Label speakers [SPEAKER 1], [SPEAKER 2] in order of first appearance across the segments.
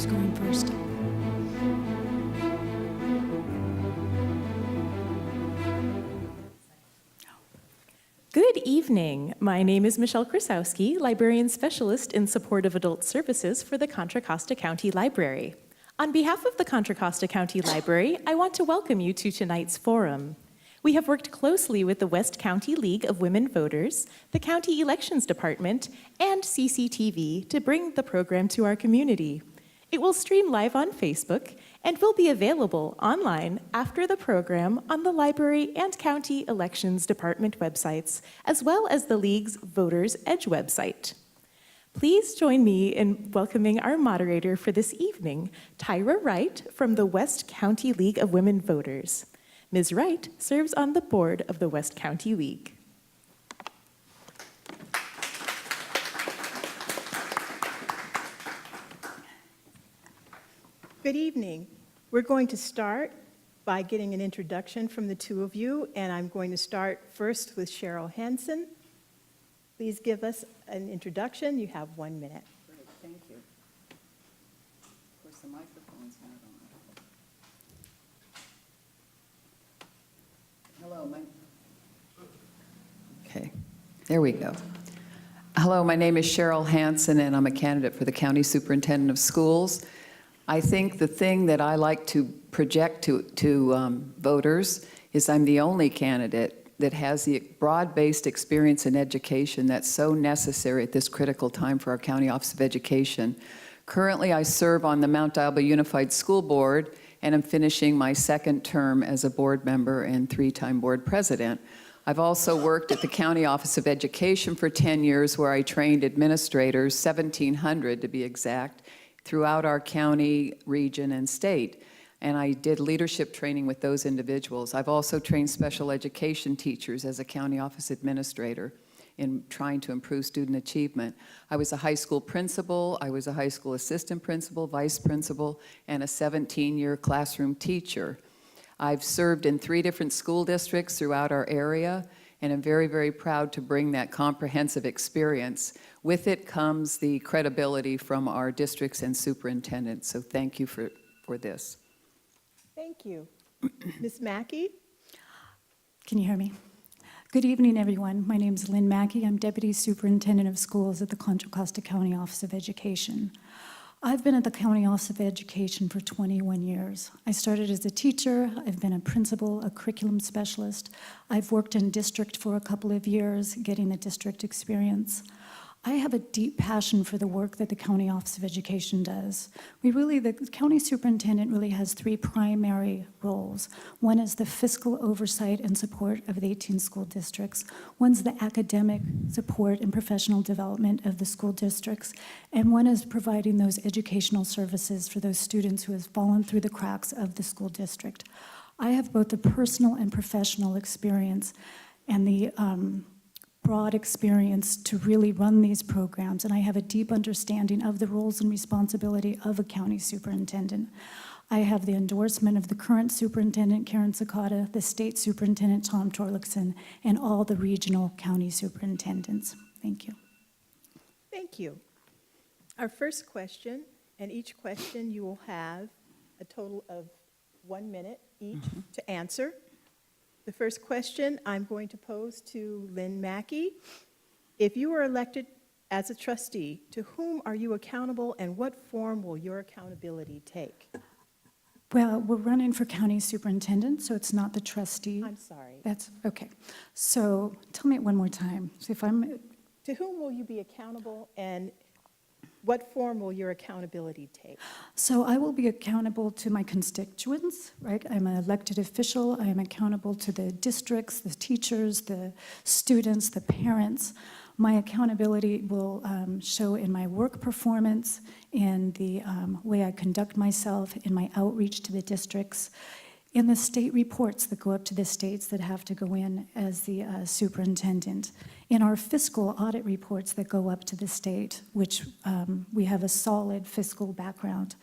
[SPEAKER 1] Who's going first?
[SPEAKER 2] Good evening. My name is Michelle Krasowski, Librarian Specialist in Support of Adult Services for the Contra Costa County Library. On behalf of the Contra Costa County Library, I want to welcome you to tonight's forum. We have worked closely with the West County League of Women Voters, the County Elections Department, and CCTV to bring the program to our community. It will stream live on Facebook and will be available online after the program on the Library and County Elections Department websites, as well as the League's Voters Edge website. Please join me in welcoming our moderator for this evening, Tyra Wright from the West County League of Women Voters. Ms. Wright serves on the board of the West County League.
[SPEAKER 3] Good evening. We're going to start by getting an introduction from the two of you, and I'm going to start first with Cheryl Hansen. Please give us an introduction. You have 1 minute.
[SPEAKER 4] Great, thank you. Of course, the microphone's not on. Hello, Okay, there we go. Hello, my name is Cheryl Hansen, and I'm a candidate for the County Superintendent of Schools. I think the thing that I like to project to voters is I'm the only candidate that has the broad-based experience in education that's so necessary at this critical time for our County Office of Education. Currently, I serve on the Mount Diablo Unified School Board, and I'm finishing my second term as a board member and 3-time board president. I've also worked at the County Office of Education for 10 years, where I trained administrators, 1,700 to be exact, throughout our county, region, and state. And I did leadership training with those individuals. I've also trained special education teachers as a county office administrator in trying to improve student achievement. I was a high school principal, I was a high school assistant principal, vice principal, and a 17-year classroom teacher. I've served in 3 different school districts throughout our area, and I'm very, very proud to bring that comprehensive experience. With it comes the credibility from our districts and superintendents, so thank you for this.
[SPEAKER 3] Thank you. Ms. Mackey?
[SPEAKER 1] Can you hear me? Good evening, everyone. My name is Lynn Mackey. I'm Deputy Superintendent of Schools at the Contra Costa County Office of Education. I've been at the County Office of Education for 21 years. I started as a teacher. I've been a principal, a curriculum specialist. I've worked in district for a couple of years, getting the district experience. I have a deep passion for the work that the County Office of Education does. The county superintendent really has 3 primary roles. One is the fiscal oversight and support of the 18 school districts. One's the academic support and professional development of the school districts. And one is providing those educational services for those students who have fallen through the cracks of the school district. I have both the personal and professional experience and the broad experience to really run these programs, and I have a deep understanding of the roles and responsibility of a county superintendent. I have the endorsement of the current superintendent, Karen Sakata, the state superintendent, Tom Torlakson, and all the regional county superintendents. Thank you.
[SPEAKER 3] Thank you. Our first question, and each question you will have a total of 1 minute each to answer. The first question I'm going to pose to Lynn Mackey. If you were elected as a trustee, to whom are you accountable, and what form will your accountability take?
[SPEAKER 1] Well, we're running for county superintendent, so it's not the trustee.
[SPEAKER 3] I'm sorry.
[SPEAKER 1] That's okay. So tell me it one more time. So if I'm...
[SPEAKER 3] To whom will you be accountable, and what form will your accountability take?
[SPEAKER 1] So I will be accountable to my constituents, right? I'm an elected official. I am accountable to the districts, the teachers, the students, the parents. My accountability will show in my work performance, in the way I conduct myself, in my outreach to the districts, in the state reports that go up to the states that have to go in as the superintendent, in our fiscal audit reports that go up to the state, which we have a solid fiscal background,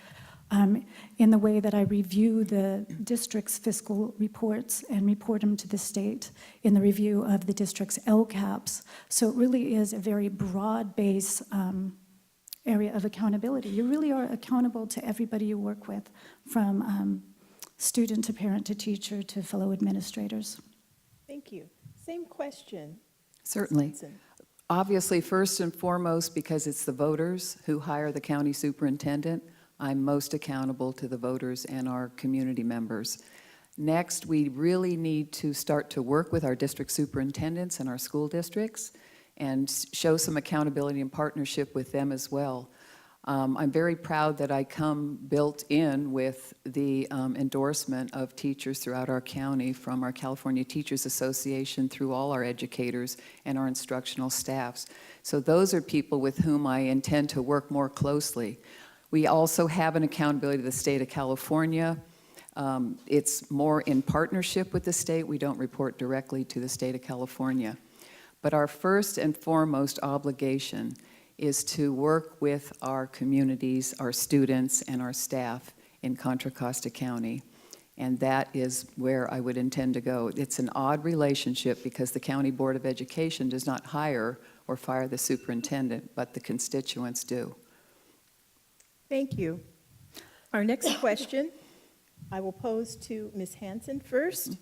[SPEAKER 1] in the way that I review the district's fiscal reports and report them to the state, in the review of the district's LCAPs. So it really is a very broad base area of accountability. You really are accountable to everybody you work with, from student to parent to teacher to fellow administrators.
[SPEAKER 3] Thank you. Same question.
[SPEAKER 4] Certainly.
[SPEAKER 3] Hansen.
[SPEAKER 4] Obviously, first and foremost, because it's the voters who hire the county superintendent, I'm most accountable to the voters and our community members. Next, we really need to start to work with our district superintendents and our school districts and show some accountability and partnership with them as well. I'm very proud that I come built in with the endorsement of teachers throughout our county, from our California Teachers Association through all our educators and our instructional staffs. So those are people with whom I intend to work more closely. We also have an accountability to the state of California. It's more in partnership with the state. We don't report directly to the state of California. But our first and foremost obligation is to work with our communities, our students, and our staff in Contra Costa County. And that is where I would intend to go. It's an odd relationship because the County Board of Education does not hire or fire the superintendent, but the constituents do.
[SPEAKER 3] Thank you. Our next question I will pose to Ms. Hansen first.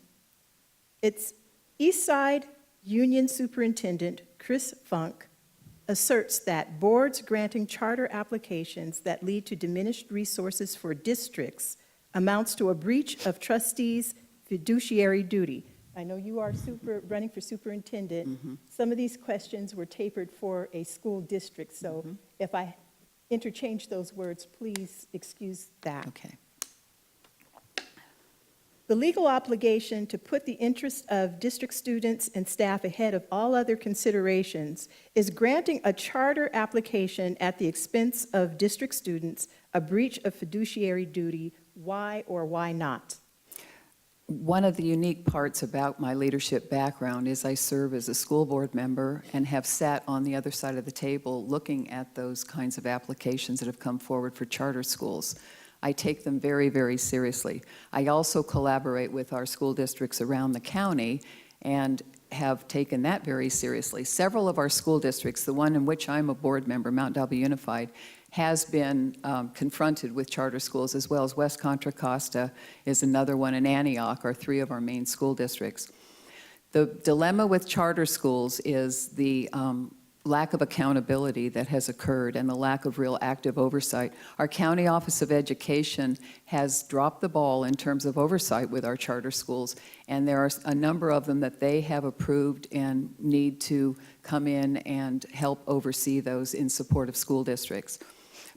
[SPEAKER 3] It's Eastside Union Superintendent Chris Funk asserts that boards granting charter applications that lead to diminished resources for districts amounts to a breach of trustees' fiduciary duty. I know you are running for superintendent.
[SPEAKER 4] Mm-hmm.
[SPEAKER 3] Some of these questions were tapered for a school district, so if I interchange those words, please excuse that.
[SPEAKER 4] Okay.
[SPEAKER 3] The legal obligation to put the interest of district students and staff ahead of all other considerations is granting a charter application at the expense of district students a breach of fiduciary duty. Why or why not?
[SPEAKER 4] One of the unique parts about my leadership background is I serve as a school board member and have sat on the other side of the table looking at those kinds of applications that have come forward for charter schools. I take them very, very seriously. I also collaborate with our school districts around the county and have taken that very seriously. Several of our school districts, the one in which I'm a board member, Mount Dalby Unified, has been confronted with charter schools, as well as West Contra Costa is another one, and Antioch are three of our main school districts. The dilemma with charter schools is the lack of accountability that has occurred and the lack of real active oversight. Our County Office of Education has dropped the ball in terms of oversight with our charter schools, and there are a number of them that they have approved and need to come in and help oversee those in support of school districts.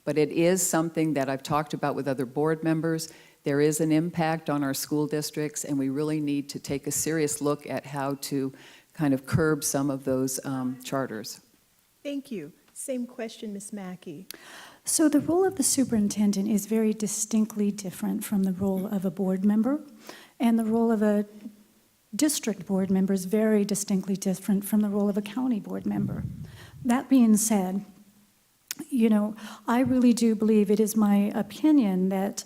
[SPEAKER 4] But it is something that I've talked about with other board members. There is an impact on our school districts, and we really need to take a serious look at how to kind of curb some of those charters.
[SPEAKER 3] Thank you. Same question, Ms. Mackey.
[SPEAKER 1] So the role of the superintendent is very distinctly different from the role of a board member, and the role of a district board member is very distinctly different from the role of a county board member. That being said, you know, I really do believe, it is my opinion that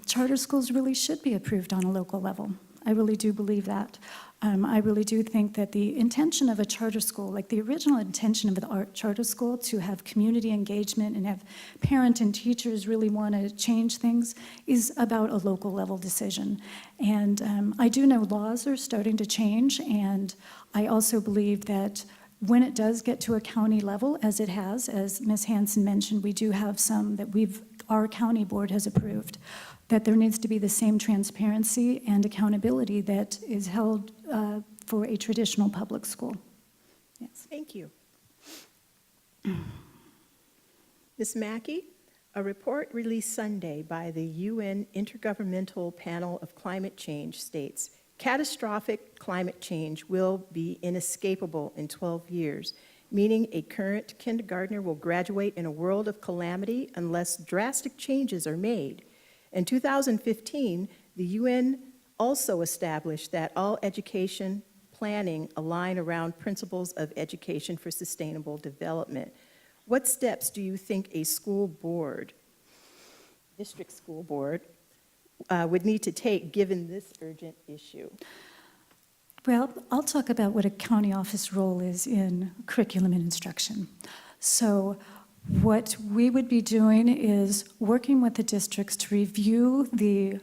[SPEAKER 1] charter schools really should be approved on a local level. I really do believe that. I really do think that the intention of a charter school, like the original intention of the charter school to have community engagement and have parent and teachers really want to change things, is about a local level decision. And I do know laws are starting to change, and I also believe that when it does get to a county level, as it has, as Ms. Hansen mentioned, we do have some that our county board has approved, that there needs to be the same transparency and accountability that is held for a traditional public school. Yes.
[SPEAKER 3] Thank you. Ms. Mackey, a report released Sunday by the UN Intergovernmental Panel of Climate Change states, catastrophic climate change will be inescapable in 12 years, meaning a current kindergartner will graduate in a world of calamity unless drastic changes are made. In 2015, the UN also established that all education planning align around principles of education for sustainable development. What steps do you think a school board, district school board, would need to take given this urgent issue?
[SPEAKER 1] Well, I'll talk about what a county office role is in curriculum and instruction. So What we would be doing is working with the districts to review the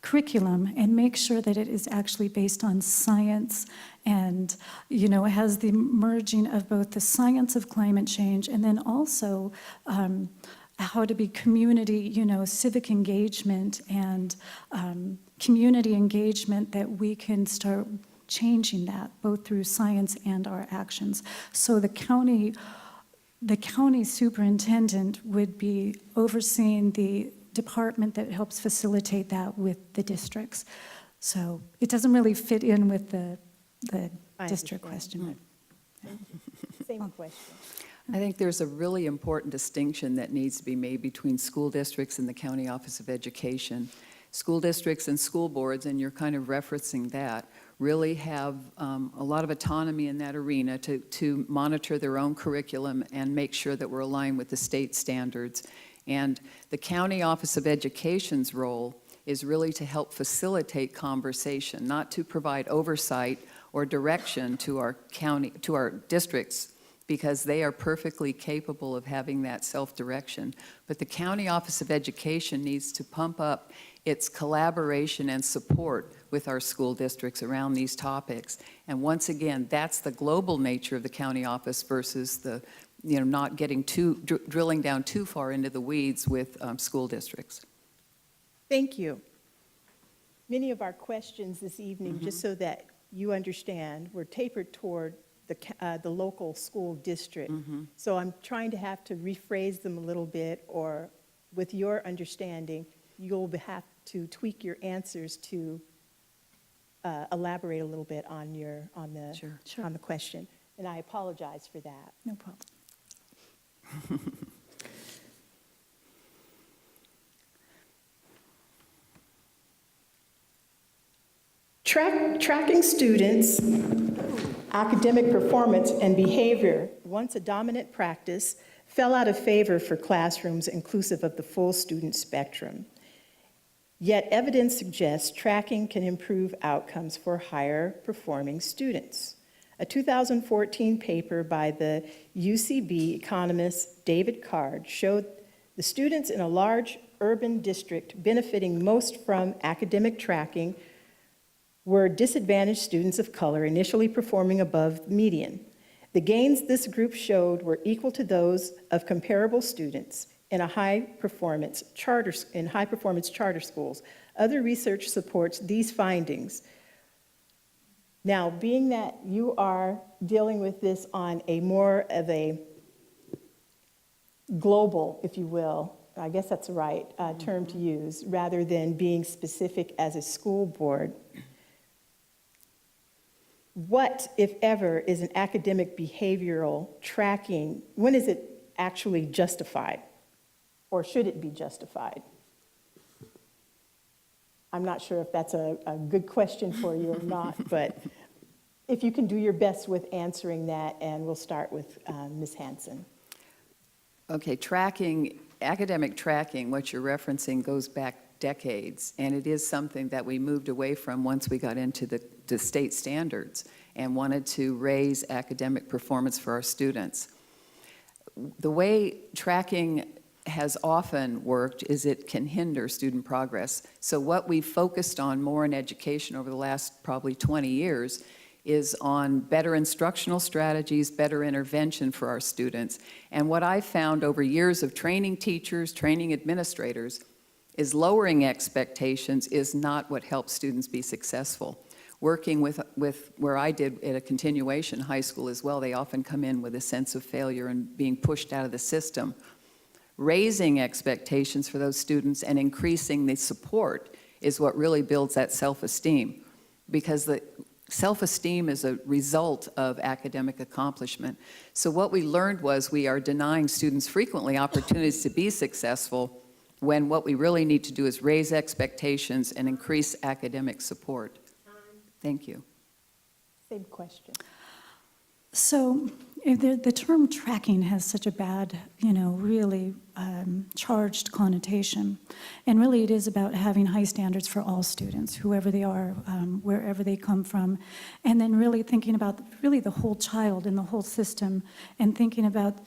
[SPEAKER 1] curriculum and make sure that it is actually based on science and, it has the merging of both the science of climate change and then also how to be community, civic engagement and community engagement, that we can start changing that both through science and our actions. So the county superintendent would be overseeing the department that helps facilitate that with the districts. So it doesn't really fit in with the district question.
[SPEAKER 3] Same question.
[SPEAKER 4] I think there's a really important distinction that needs to be made between school districts and the County Office of Education. School districts and school boards, and you're kind of referencing that, really have a lot of autonomy in that arena to monitor their own curriculum and make sure that we're aligned with the state standards. And the County Office of Education's role is really to help facilitate conversation, not to provide oversight or direction to our districts, because they are perfectly capable of having that self-direction. But the County Office of Education needs to pump up its collaboration and support with our school districts around these topics. And once again, that's the global nature of the county office versus the, not getting drilling down too far into the weeds with school districts.
[SPEAKER 3] Thank you. Many of our questions this evening, just so that you understand, were tapered toward the local school district. So I'm trying to have to rephrase them a little bit, or with your understanding, you'll have to tweak your answers to elaborate a little bit on the question. And I apologize for that.
[SPEAKER 1] No problem.
[SPEAKER 3] Tracking students' academic performance and behavior, once a dominant practice, fell out of favor for classrooms inclusive of the full student spectrum. Yet evidence suggests tracking can improve outcomes for higher performing students. A 2014 paper by the UCB economist David Card showed the students in a large urban district benefiting most from academic tracking were disadvantaged students of color initially performing above the median. The gains this group showed were equal to those of comparable students in high-performance charter schools. Other research supports these findings. Now, being that you are dealing with this on a more of a global, if you will, I guess that's the right term to use, rather than being specific as a school board, what, if ever, is an academic behavioral tracking? When is it actually justified? Or should it be justified? I'm not sure if that's a good question for you or not, but if you can do your best with answering that, and we'll start with Ms. Hansen.
[SPEAKER 4] Okay, academic tracking, what you're referencing goes back decades, and it is something that we moved away from once we got into the state standards and wanted to raise academic performance for our students. The way tracking has often worked is it can hinder student progress. So what we've focused on more in education over the last probably 20 years is on better instructional strategies, better intervention for our students. And what I've found over years of training teachers, training administrators, is lowering expectations is not what helps students be successful. Working with where I did at a continuation high school as well, they often come in with a sense of failure and being pushed out of the system. Raising expectations for those students and increasing the support is what really builds that self-esteem, because the self-esteem is a result of academic accomplishment. So what we learned was we are denying students frequently opportunities to be successful when what we really need to do is raise expectations and increase academic support. Thank you.
[SPEAKER 3] Same question.
[SPEAKER 1] So the term tracking has such a bad, really charged connotation. And really it is about having high standards for all students, whoever they are, wherever they come from. And then really thinking about really the whole child and the whole system, and thinking about,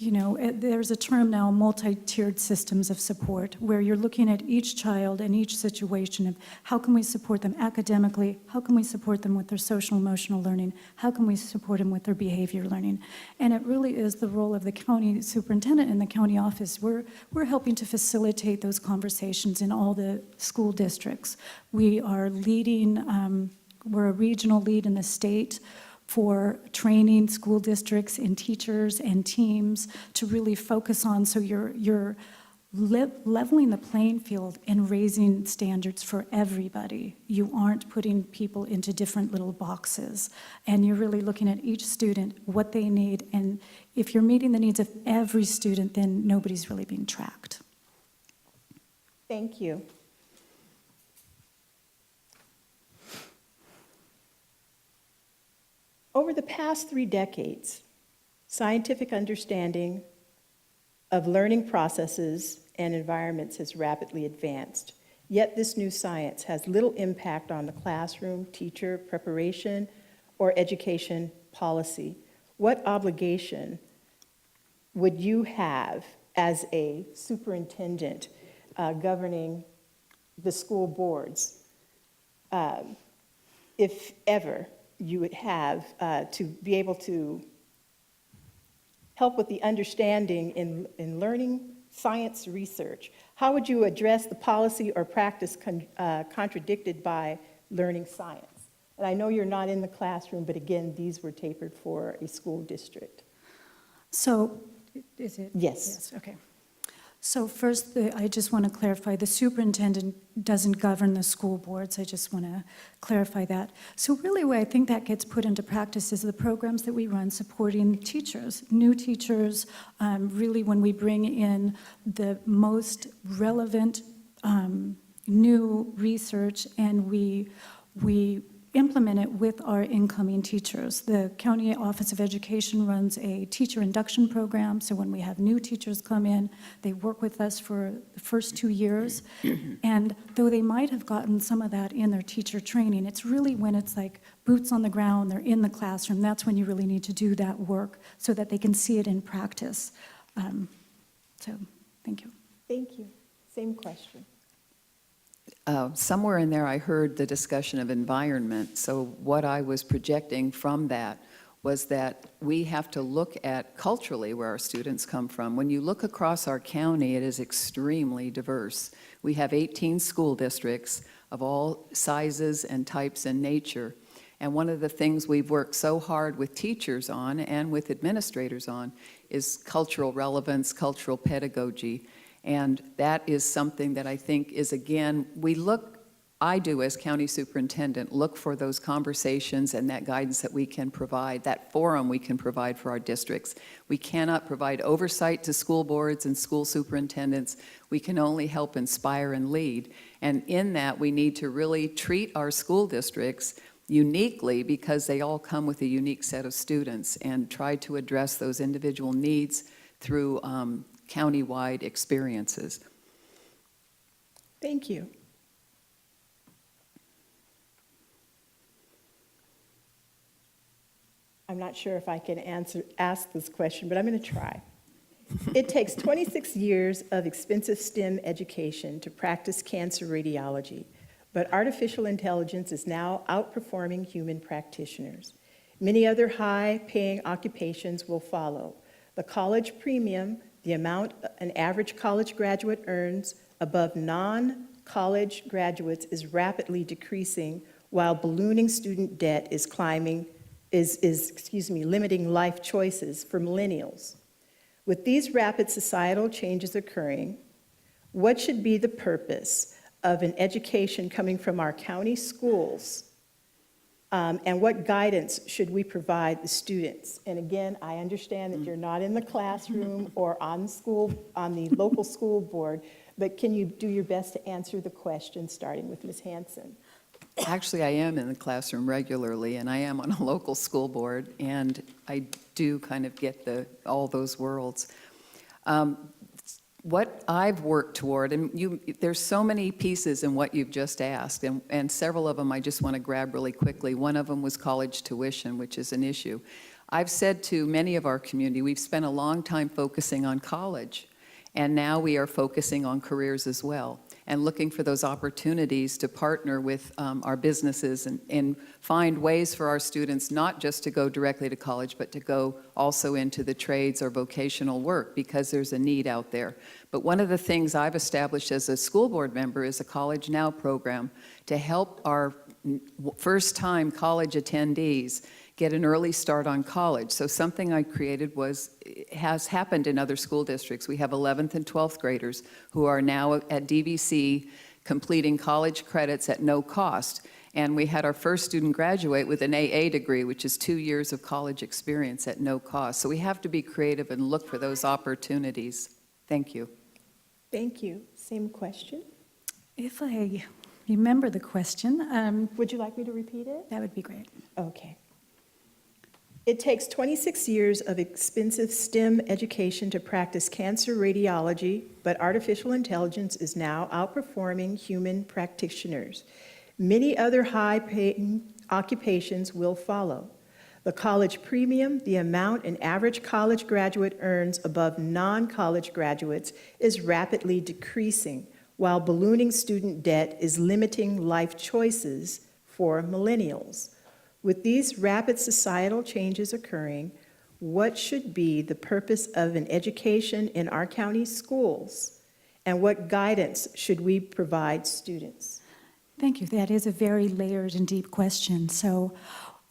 [SPEAKER 1] You know, there's a term now, multi-tiered systems of support, where you're looking at each child and each situation of how can we support them academically, how can we support them with their social emotional learning, how can we support them with their behavior learning. And it really is the role of the county superintendent and the county office. We're helping to facilitate those conversations in all the school districts. We are leading, we're a regional lead in the state for training school districts and teachers and teams to really focus on, so you're leveling the playing field and raising standards for everybody. You aren't putting people into different little boxes, and you're really looking at each student, what they need, and if you're meeting the needs of every student, then nobody's really being tracked.
[SPEAKER 3] Thank you. Over the past 3 decades, scientific understanding of learning processes and environments has rapidly advanced. Yet this new science has little impact on the classroom, teacher preparation, or education policy. What obligation would you have as a superintendent governing the school boards, if ever you would have to be able to help with the understanding in learning science research? How would you address the policy or practice contradicted by learning science? And I know you're not in the classroom, but again, these were tapered for a school district.
[SPEAKER 1] So, is it?
[SPEAKER 3] Yes.
[SPEAKER 1] Yes, okay. So first, I just want to clarify, the superintendent doesn't govern the school boards. I just want to clarify that. So really where I think that gets put into practice is the programs that we run supporting teachers, new teachers, really when we bring in the most relevant new research and we implement it with our incoming teachers. The County Office of Education runs a teacher induction program, so when we have new teachers come in, they work with us for the first 2 years, and though they might have gotten some of that in their teacher training, it's really when it's like boots on the ground, they're in the classroom, that's when you really need to do that work so that they can see it in practice. So, thank you.
[SPEAKER 3] Thank you. Same question.
[SPEAKER 4] Somewhere in there, I heard the discussion of environment. So what I was projecting from that was that we have to look at culturally where our students come from. When you look across our county, it is extremely diverse. We have 18 school districts of all sizes and types and nature. And one of the things we've worked so hard with teachers on and with administrators on is cultural relevance, cultural pedagogy. And that is something that I think is, again, I do as county superintendent, look for those conversations and that guidance that we can provide, that forum we can provide for our districts. We cannot provide oversight to school boards and school superintendents. We can only help inspire and lead. And in that, we need to really treat our school districts uniquely because they all come with a unique set of students and try to address those individual needs through county-wide experiences.
[SPEAKER 3] Thank you. I'm not sure if I can ask this question, but I'm going to try. It takes 26 years of expensive STEM education to practice cancer radiology, but artificial intelligence is now outperforming human practitioners. Many other high-paying occupations will follow. The college premium, the amount an average college graduate earns above non-college graduates, is rapidly decreasing, while ballooning student debt is limiting life choices for millennials. With these rapid societal changes occurring, what should be the purpose of an education coming from our county schools, and what guidance should we provide the students? And again, I understand that you're not in the classroom or on the local school board, but can you do your best to answer the question, starting with Ms. Hansen?
[SPEAKER 4] Actually, I am in the classroom regularly, and I am on a local school board, and I do kind of get all those worlds. What I've worked toward, and there's so many pieces in what you've just asked, and several of them I just want to grab really quickly. One of them was college tuition, which is an issue. I've said to many of our community, we've spent a long time focusing on college, and now we are focusing on careers as well, and looking for those opportunities to partner with our businesses and find ways for our students not just to go directly to college, but to go also into the trades or vocational work, because there's a need out there. But one of the things I've established as a school board member is a College Now program to help our first-time college attendees get an early start on college. So something I created has happened in other school districts. We have 11th and 12th graders who are now at DVC completing college credits at no cost. And we had our first student graduate with an AA degree, which is 2 years of college experience at no cost. So we have to be creative and look for those opportunities. Thank you.
[SPEAKER 3] Thank you. Same question.
[SPEAKER 1] If I remember the question,
[SPEAKER 3] Would you like me to repeat it?
[SPEAKER 1] that would be great.
[SPEAKER 3] Okay. It takes 26 years of expensive STEM education to practice cancer radiology, but artificial intelligence is now outperforming human practitioners. Many other high-paying occupations will follow. The college premium, the amount an average college graduate earns above non-college graduates, is rapidly decreasing, while ballooning student debt is limiting life choices for millennials. With these rapid societal changes occurring, what should be the purpose of an education in our county schools, and what guidance should we provide students?
[SPEAKER 1] Thank you. That is a very layered and deep question. So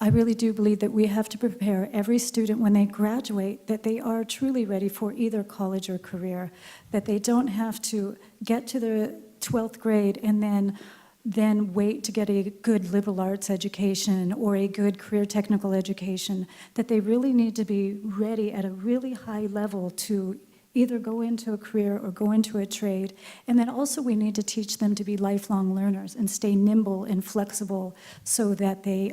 [SPEAKER 1] I really do believe that we have to prepare every student when they graduate that they are truly ready for either college or career, that they don't have to get to the 12th grade and then wait to get a good liberal arts education or a good career technical education, that they really need to be ready at a really high level to either go into a career or go into a trade. And then also we need to teach them to be lifelong learners and stay nimble and flexible so that they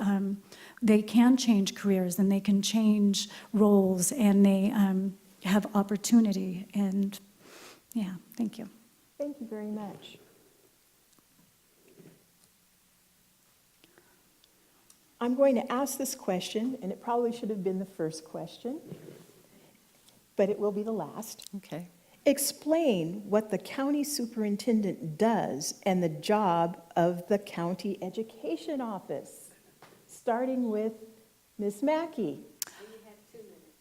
[SPEAKER 1] can change careers and they can change roles and they have opportunity. And yeah, thank you.
[SPEAKER 3] Thank you very much. I'm going to ask this question, and it probably should have been the first question, but it will be the last.
[SPEAKER 4] Okay.
[SPEAKER 3] Explain what the county superintendent does and the job of the county education office, starting with Ms. Mackey.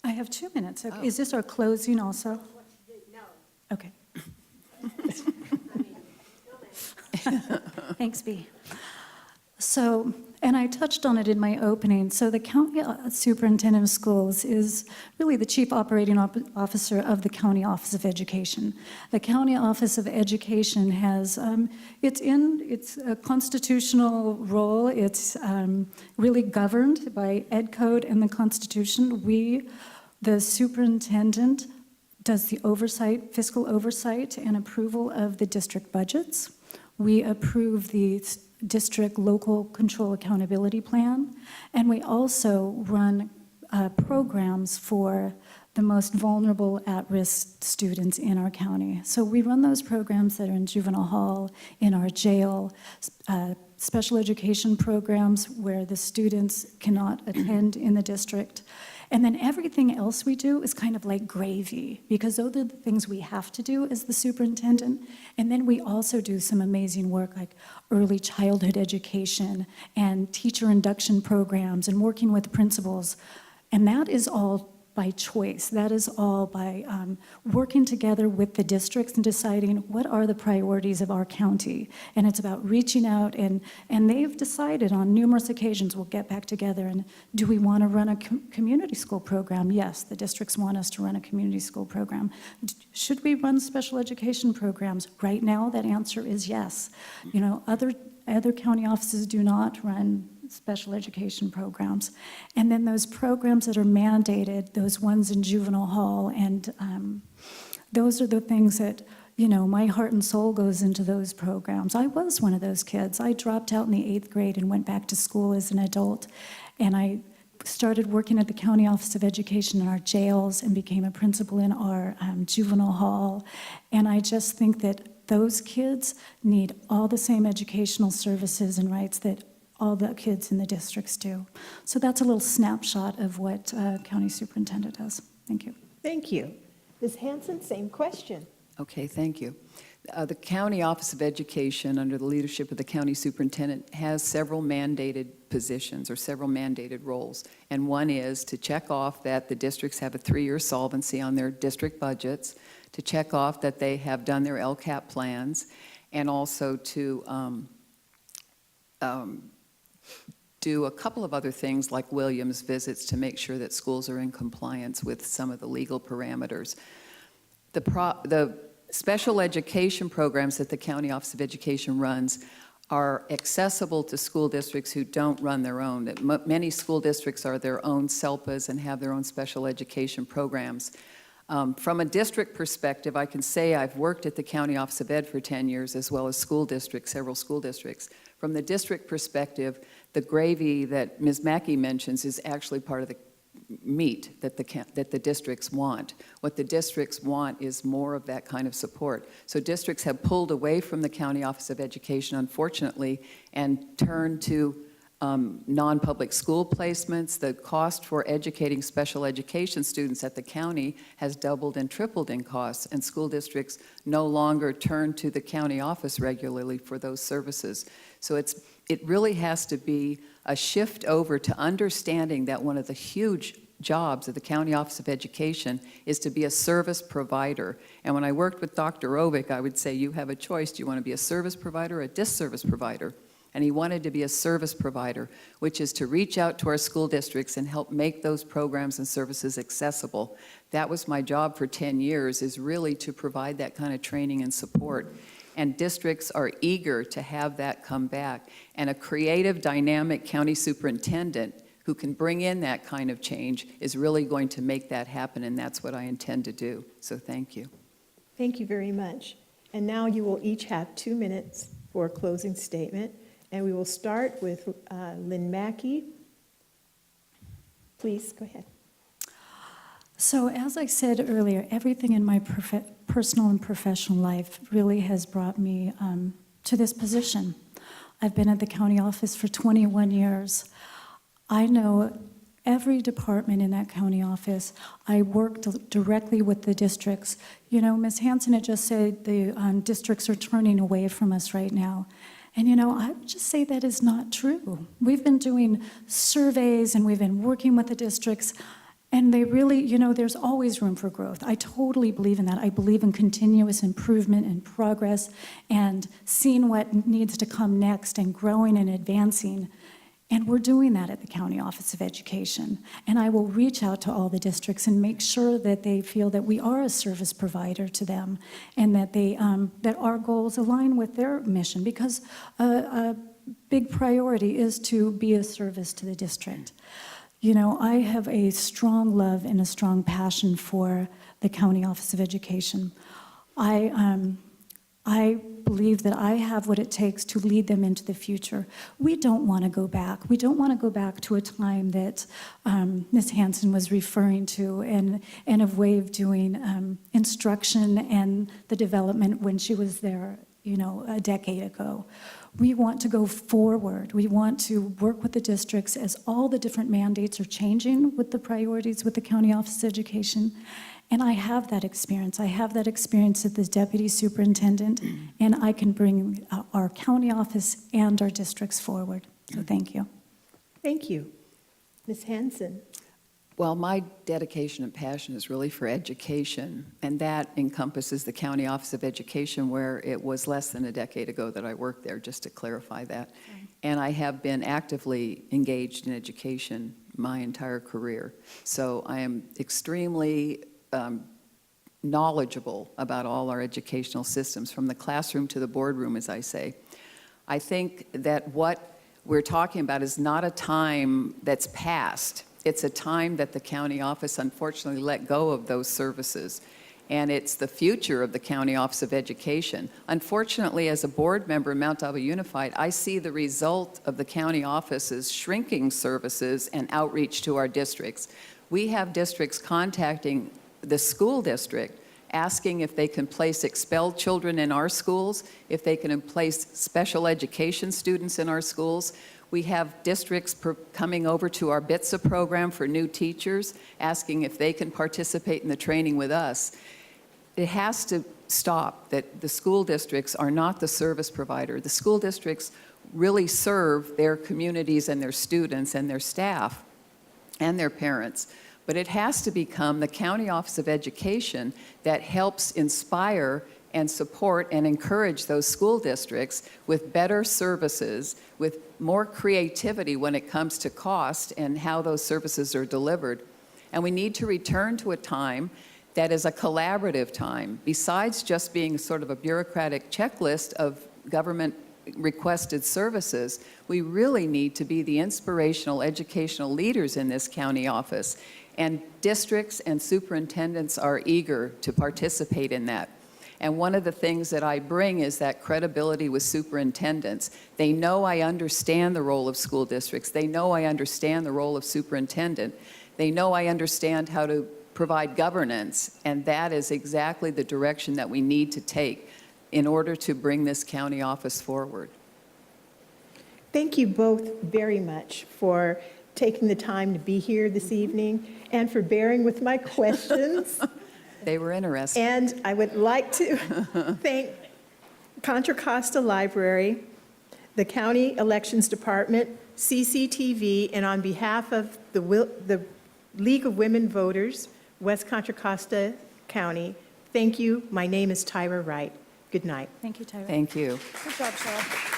[SPEAKER 1] I have 2 minutes. Okay. Is this our closing also?
[SPEAKER 5] No.
[SPEAKER 1] Okay. Thanks, B. So, and I touched on it in my opening, so the county superintendent of schools is really the chief operating officer of the county office of education. The county office of education has, it's a constitutional role. It's really governed by Ed Code and the Constitution. The superintendent, does the oversight, fiscal oversight and approval of the district budgets. We approve the district local control accountability plan, and we also run programs for the most vulnerable at-risk students in our county. So we run those programs that are in juvenile hall, in our jail, special education programs where the students cannot attend in the district. And then everything else we do is kind of like gravy, because those are the things we have to do as the superintendent. And then we also do some amazing work like early childhood education and teacher induction programs and working with principals. And that is all by choice. That is all by working together with the districts and deciding what are the priorities of our county. And it's about reaching out, and they've decided on numerous occasions, we'll get back together and do we want to run a community school program? Yes, the districts want us to run a community school program. Should we run special education programs? Right now, that answer is yes. You know, other county offices do not run special education programs. And then those programs that are mandated, those ones in juvenile hall, and those are the things that, you know, my heart and soul goes into those programs. I was one of those kids. I dropped out in the 8th grade and went back to school as an adult, and I started working at the County Office of Education in our jails and became a principal in our juvenile hall. And I just think that those kids need all the same educational services and rights that all the kids in the districts do. So that's a little snapshot of what county superintendent does. Thank you.
[SPEAKER 3] Thank you. Ms. Hansen, same question.
[SPEAKER 4] Okay, thank you. The County Office of Education, under the leadership of the county superintendent, has several mandated positions or several mandated roles. And one is to check off that the districts have a 3-year solvency on their district budgets, to check off that they have done their LCAP plans, and also to do a couple of other things like Williams visits to make sure that schools are in compliance with some of the legal parameters. The special education programs that the County Office of Education runs are accessible to school districts who don't run their own. Many school districts are their own SELPAs and have their own special education programs. From a district perspective, I can say I've worked at the County Office of Ed for 10 years, as well as school districts, several school districts. From the district perspective, the gravy that Ms. Mackey mentions is actually part of the meat that the districts want. What the districts want is more of that kind of support. So districts have pulled away from the County Office of Education, unfortunately, and turned to non-public school placements. The cost for educating special education students at the county has doubled and tripled in costs, and school districts no longer turn to the county office regularly for those services. So it really has to be a shift over to understanding that one of the huge jobs of the County Office of Education is to be a service provider. And when I worked with Dr. Ovick, I would say, you have a choice. Do you want to be a service provider or a disservice provider? And he wanted to be a service provider, which is to reach out to our school districts and help make those programs and services accessible. That was my job for 10 years, is really to provide that kind of training and support. And districts are eager to have that come back. And a creative, dynamic county superintendent who can bring in that kind of change is really going to make that happen, and that's what I intend to do. So thank you.
[SPEAKER 3] Thank you very much. And now you will each have 2 minutes for a closing statement. And we will start with Lynn Mackey. Please, go ahead.
[SPEAKER 1] So as I said earlier, everything in my personal and professional life really has brought me to this position. I've been at the county office for 21 years. I know every department in that county office. I worked directly with the districts. You know, Ms. Hansen had just said the districts are turning away from us right now. And you know, I would just say that is not true. We've been doing surveys and we've been working with the districts, and they really, you know, there's always room for growth. I totally believe in that. I believe in continuous improvement and progress and seeing what needs to come next and growing and advancing. And we're doing that at the County Office of Education. And I will reach out to all the districts and make sure that they feel that we are a service provider to them, and that they that our goals align with their mission, because a big priority is to be a service to the district. You know, I have a strong love and a strong passion for the County Office of Education. I believe that I have what it takes to lead them into the future. We don't want to go back. We don't want to go back to a time that Ms. Hansen was referring to, and a way of doing instruction and the development when she was there, you know, a decade ago. We want to go forward. We want to work with the districts as all the different mandates are changing with the priorities with the County Office of Education. And I have that experience. I have that experience as the deputy superintendent, and I can bring our county office and our districts forward. So thank you.
[SPEAKER 3] Thank you. Ms. Hansen.
[SPEAKER 4] Well, my dedication and passion is really for education, and that encompasses the County Office of Education, where it was less than a decade ago that I worked there, just to clarify that. And I have been actively engaged in education my entire career. So I am extremely knowledgeable about all our educational systems, from the classroom to the boardroom, as I say. I think that what we're talking about is not a time that's past. It's a time that the county office unfortunately let go of those services. And it's the future of the County Office of Education. Unfortunately, as a board member in Mount Alba Unified, I see the result of the county office's shrinking services and outreach to our districts. We have districts contacting the school district asking if they can place expelled children in our schools, if they can place special education students in our schools. We have districts coming over to our BITSA program for new teachers, asking if they can participate in the training with us. It has to stop that the school districts are not the service provider. The school districts really serve their communities and their students and their staff and their parents. But it has to become the County Office of Education that helps inspire and support and encourage those school districts with better services, with more creativity when it comes to cost and how those services are delivered. And we need to return to a time that is a collaborative time. Besides just being sort of a bureaucratic checklist of government requested services, we really need to be the inspirational educational leaders in this county office. And districts and superintendents are eager to participate in that. And one of the things that I bring is that credibility with superintendents. They know I understand the role of school districts. They know I understand the role of superintendent. They know I understand how to provide governance, and that is exactly the direction that we need to take in order to bring this county office forward.
[SPEAKER 3] Thank you both very much for taking the time to be here this evening and for bearing with my questions.
[SPEAKER 4] They were interesting.
[SPEAKER 3] And I would like to thank Contra Costa Library, the County Elections Department, CCTV, and on behalf of the League of Women Voters, West Contra Costa County, thank you. My name is Tyra Wright. Good night.
[SPEAKER 1] Thank you, Tyra.
[SPEAKER 4] Thank you.
[SPEAKER 3] Good job, Cheryl.